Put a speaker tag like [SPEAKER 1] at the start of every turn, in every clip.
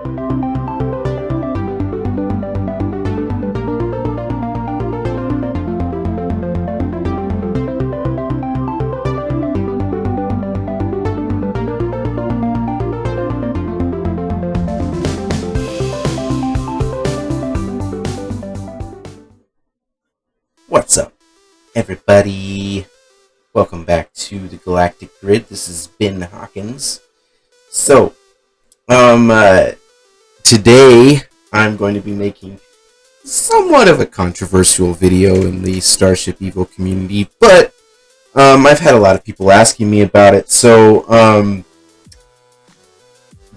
[SPEAKER 1] What's up, everybody? Welcome back to the Galactic Grid. This is Ben Hawkins. So, today I'm going to be making somewhat of a controversial video in the Starship Evo community, but I've had a lot of people asking me about it. So,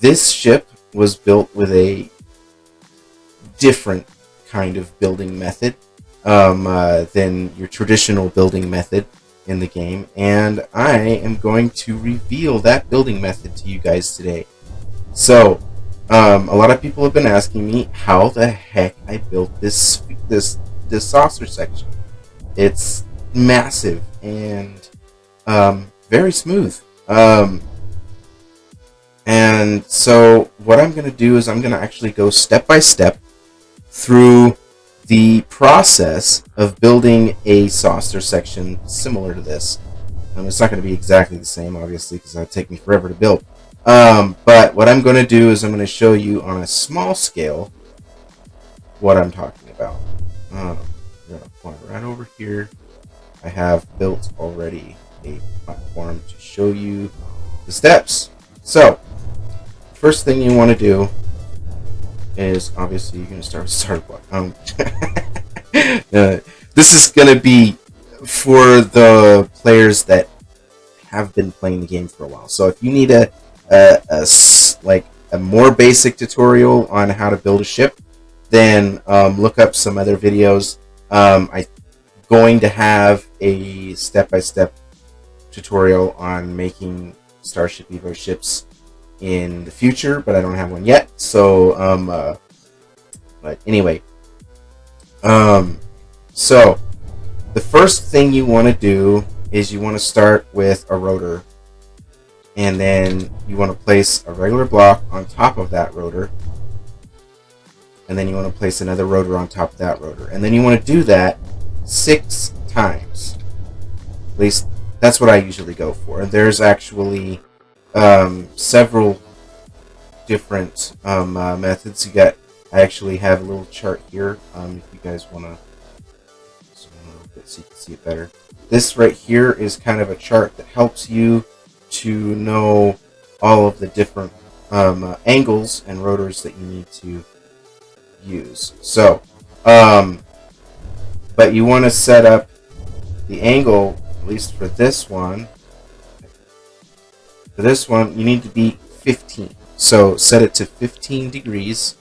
[SPEAKER 1] this ship was built with a different kind of building method than your traditional building method in the game, and I am going to reveal that building method to you guys today. So, a lot of people have been asking me how the heck I built this saucer section. It's massive and very smooth. And so what I'm going to do is I'm going to actually go step by step through the process of building a saucer section similar to this. It's not going to be exactly the same, obviously, because that would take me forever to build. But what I'm going to do is I'm going to show you on a small scale what I'm talking about. I'm going to point right over here. I have built already a platform to show you the steps. So, first thing you want to do is, obviously, you're going to start with starter block. This is going to be for the players that have been playing the game for a while. So if you need a more basic tutorial on how to build a ship, then look up some other videos. I'm going to have a step-by-step tutorial on making Starship Evo ships in the future, but I don't have one yet. So, but anyway, so the first thing you want to do is you want to start with a rotor, and then you want to place a regular block on top of that rotor, and then you want to place another rotor on top of that rotor, and then you want to do that 6 times. At least that's what I usually go for. And there's actually several different methods. I actually have a little chart here. If you guys want to zoom in a little bit so you can see it better. This right here is kind of a chart that helps you to know all of the different angles and rotors that you need to use. So, but you want to set up the angle, at least for this one. For this one, you need to be 15. So set it to 15 degrees.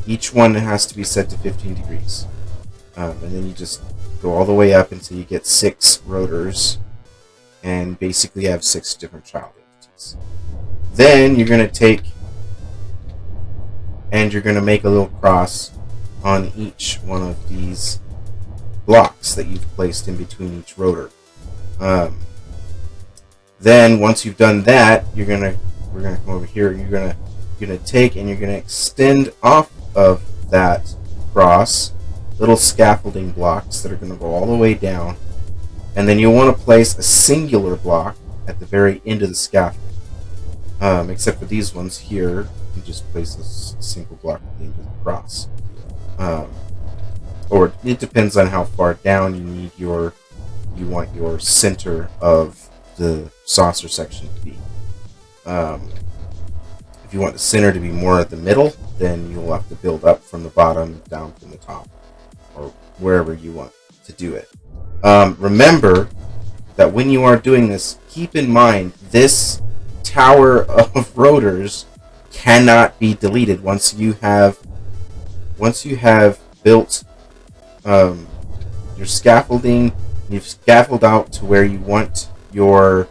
[SPEAKER 1] Each one has to be set to 15 degrees. And then you just go all the way up until you get 6 rotors. And basically have 6 different child entities. Then you're going to take and you're going to make a little cross on each one of these blocks that you've placed in between each rotor. Then once you've done that, we're gonna come over here. You're gonna take and you're gonna extend off of that cross little scaffolding blocks that are gonna go all the way down, and then you'll want to place a singular block at the very end of the scaffold. Except for these ones here, you just place a single block at the end of the cross. Or it depends on how far down you want your center of the saucer section to be. If you want the center to be more at the middle, then you'll have to build up from the bottom down from the top, or wherever you want to do it. Remember that when you are doing this, keep in mind this tower of rotors cannot be deleted once you have built your scaffolding. You've scaffolded out to where you want your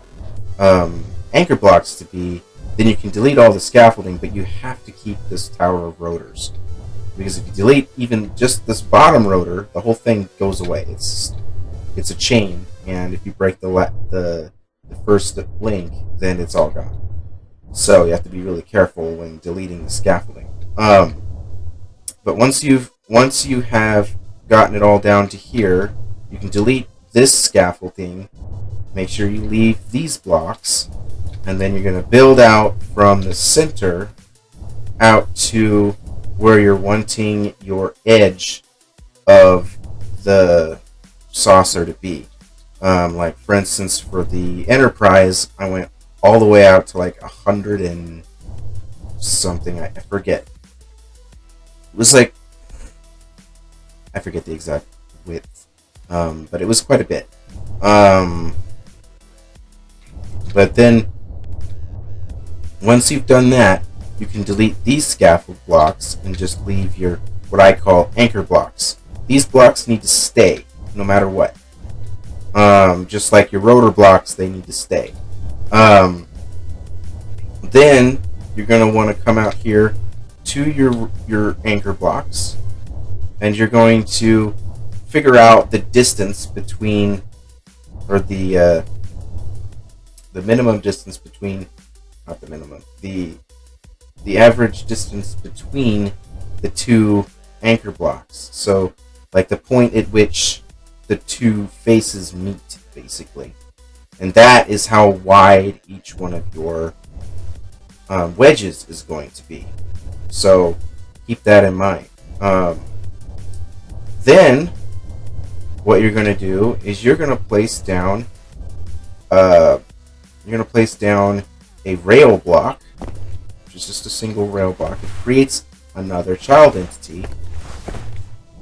[SPEAKER 1] anchor blocks to be, then you can delete all the scaffolding, but you have to keep this tower of rotors, because if you delete even just this bottom rotor, the whole thing goes away. It's a chain, and if you break the first link, then it's all gone. So you have to be really careful when deleting the scaffolding. But once you have gotten it all down to here, you can delete this scaffolding. Make sure you leave these blocks, and then you're going to build out from the center out to where you're wanting your edge of the saucer to be. Like for instance, for the Enterprise, I went all the way out to like 100 and something. I forget. It was like, I forget the exact width, but it was quite a bit. But then once you've done that, you can delete these scaffold blocks and just leave your, what I call, anchor blocks. These blocks need to stay no matter what. Just like your rotor blocks, they need to stay. Then you're going to want to come out here to your anchor blocks, and you're going to figure out the distance between, or the minimum distance between, not the minimum, the average distance between the two anchor blocks. So like the point at which the two faces meet, basically. And that is how wide each one of your wedges is going to be. So keep that in mind. Then what you're going to do is you're going to place down a rail block, which is just a single rail block. It creates another child entity,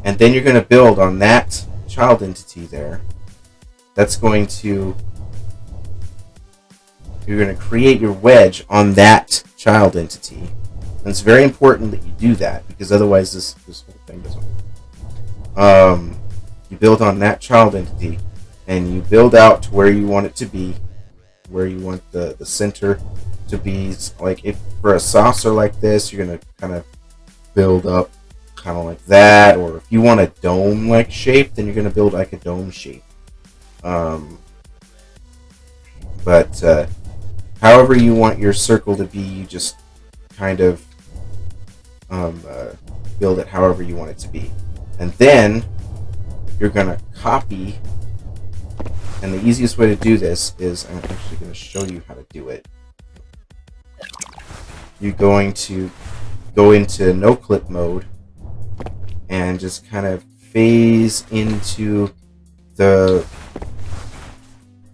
[SPEAKER 1] and then you're going to build on that child entity there. That's going to, you're going to create your wedge on that child entity. And it's very important that you do that, because otherwise this whole thing doesn't work. You build on that child entity, and you build out to where you want it to be, where you want the center to be. Like if for a saucer like this, you're going to kind of build up kind of like that, or if you want a dome like shape, then you're going to build like a dome shape. But however you want your circle to be, you just kind of build it however you want it to be. And then you're going to copy, and the easiest way to do this is, I'm actually going to show you how to do it. You're going to go into no clip mode and just kind of phase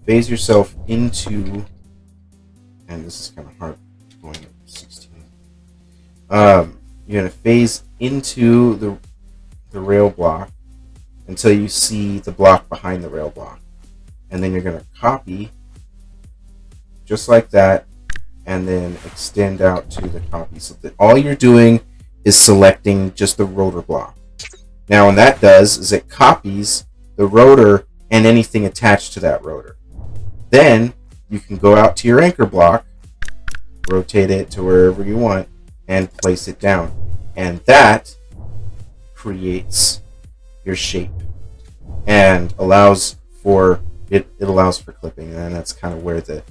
[SPEAKER 1] yourself into, and this is kind of hard going at 16. You're going to phase into the rail block until you see the block behind the rail block. And then you're going to copy just like that, and then extend out to the copy, so that all you're doing is selecting just the rotor block. Now what that does is it copies the rotor and anything attached to that rotor. Then you can go out to your anchor block, rotate it to wherever you want, and place it down. And that creates your shape and allows for it allows for clipping. And that's kind of where the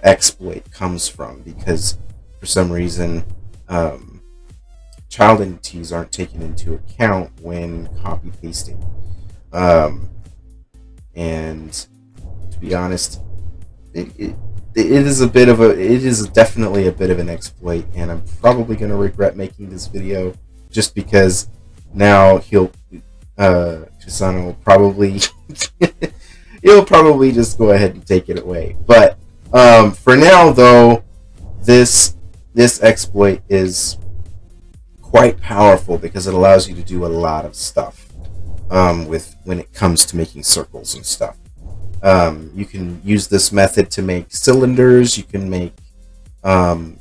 [SPEAKER 1] exploit comes from, because for some reason child entities aren't taken into account when copy pasting. And to be honest, it is definitely a bit of an exploit, and I'm probably going to regret making this video, just because now Chisano will probably he'll probably just go ahead and take it away. But for now, though, this exploit is quite powerful, because it allows you to do a lot of stuff when it comes to making circles and stuff. You can use this method to make cylinders. You can make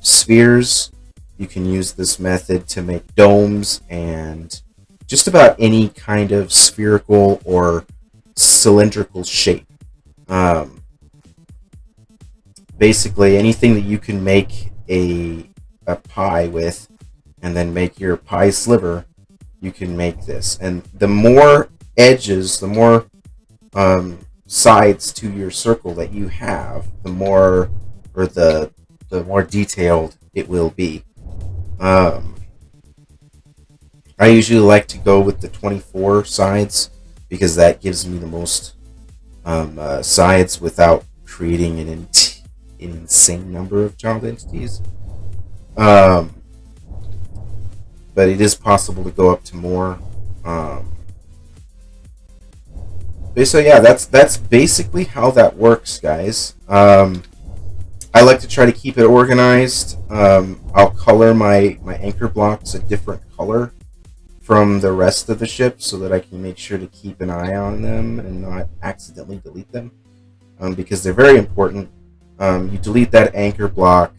[SPEAKER 1] spheres. You can use this method to make domes, and just about any kind of spherical or cylindrical shape. Basically anything that you can make a pie with, and then make your pie sliver, you can make this. And the more edges, the more sides to your circle that you have, the more, or the the more detailed it will be. I usually like to go with the 24 sides because that gives me the most sides without creating an insane number of child entities. Um, but it is possible to go up to more. So yeah, that's basically how that works, guys. I like to try to keep it organized. I'll color my anchor blocks a different color from the rest of the ship so that I can make sure to keep an eye on them and not accidentally delete them, because they're very important. You delete that anchor block,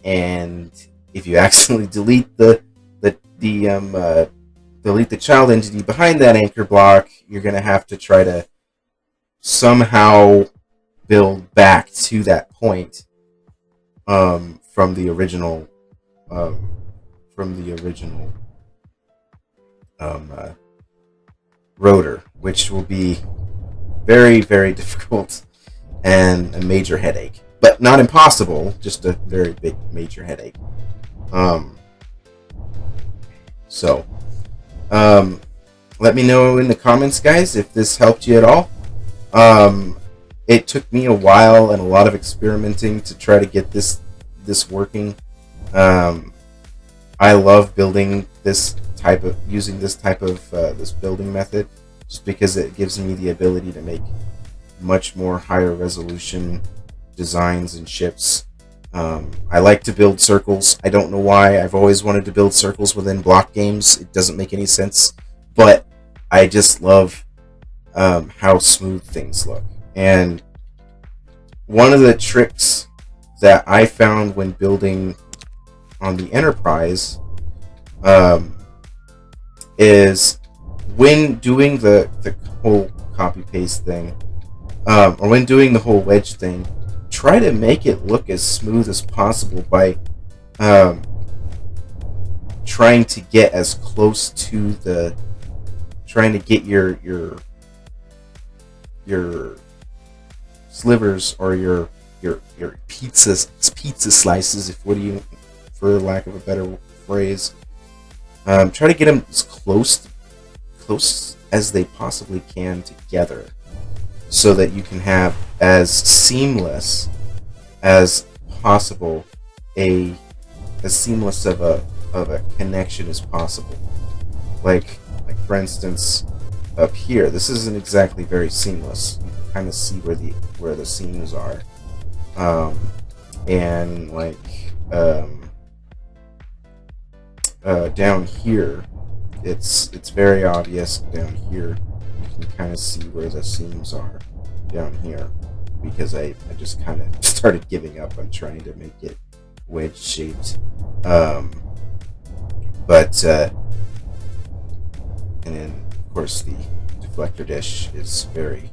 [SPEAKER 1] and if you accidentally delete delete the child entity behind that anchor block, you're going to have to try to somehow build back to that point from the original rotor, which will be very, very difficult and a major headache, but not impossible, just a very big major headache. Let me know in the comments, guys, if this helped you at all. It took me a while and a lot of experimenting to try to get this working. I love building using this type of this building method, just because it gives me the ability to make much more higher resolution designs and ships. I like to build circles. I don't know why. I've always wanted to build circles within block games. It doesn't make any sense, but I just love how smooth things look. And one of the tricks that I found when building on the Enterprise is when doing the whole copy paste thing, or when doing the whole wedge thing, try to make it look as smooth as possible by trying to get as close to trying to get your slivers or your pizza slices, for lack of a better phrase, try to get them as close as they possibly can together, so that you can have as seamless as possible, as seamless of a connection as possible. Like for instance, up here, this isn't exactly very seamless. You can kind of see where the seams are, and down here, it's very obvious. Down here, you can kind of see where the seams are down here, because I just kind of started giving up on trying to make it wedge shaped. And then of course the deflector dish is very,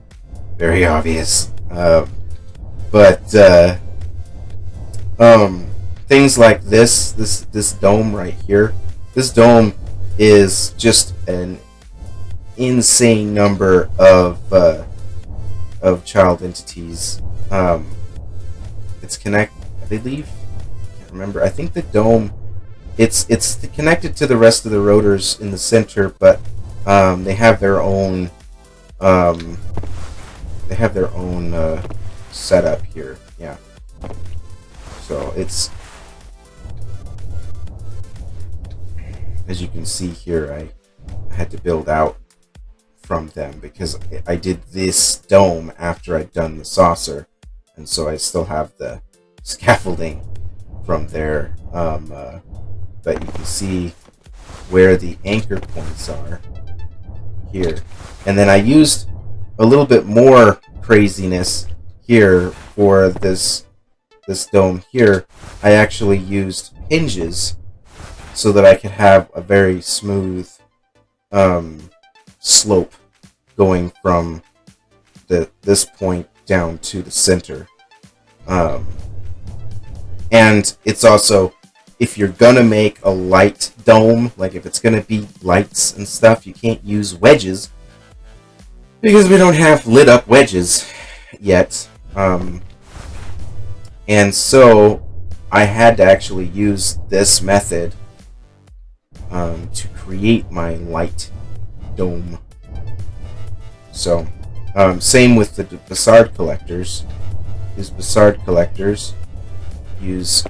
[SPEAKER 1] very obvious. Things like this dome right here. This dome is just an insane number of child entities. It's I believe, I can't remember. I think the dome, it's connected to the rest of the rotors in the center, but they have their own setup here. Yeah. So it's, as you can see here, I had to build out from them because I did this dome after I'd done the saucer, and so I still have the scaffolding from there. But you can see where the anchor points are here, and then I used a little bit more craziness here for this dome here. I actually used hinges so that I could have a very smooth slope going from this point down to the center. And it's also, if you're gonna make a light dome, like if it's gonna be lights and stuff, you can't use wedges because we don't have lit up wedges yet. And so I had to actually use this method to create my light dome. So, same with the Bassard collectors. These Bassard collectors use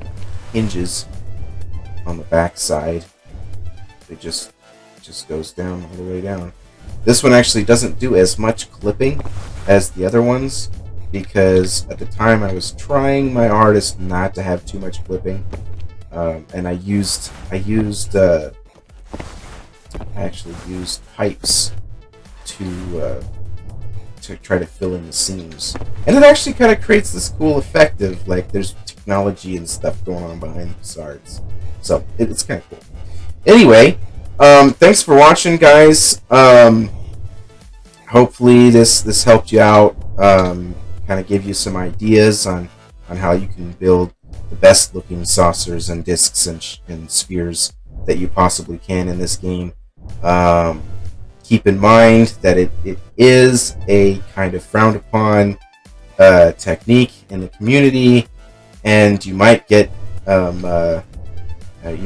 [SPEAKER 1] hinges on the back side. It just goes down all the way down. This one actually doesn't do as much clipping as the other ones, because at the time I was trying my hardest not to have too much clipping, and I actually used pipes to try to fill in the seams, and it actually kind of creates this cool effect of like there's technology and stuff going on behind the facades. So it's kind of cool. Anyway, thanks for watching, guys. Hopefully this helped you out. Kind of give you some ideas on how you can build the best looking saucers and discs and spheres that you possibly can in this game. Keep in mind that it is a kind of frowned upon technique in the community, and you might get you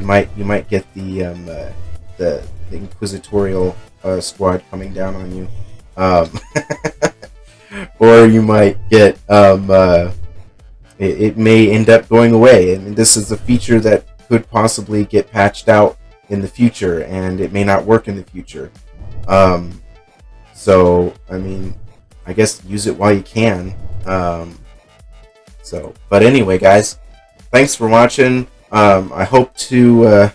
[SPEAKER 1] might get the inquisitorial squad coming down on you, or you might get it may end up going away, and this is a feature that could possibly get patched out in the future, and it may not work in the future. So I mean, I guess use it while you can. But anyway, guys, thanks for watching. I hope to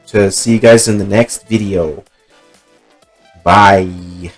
[SPEAKER 1] see you guys in the next video. Bye.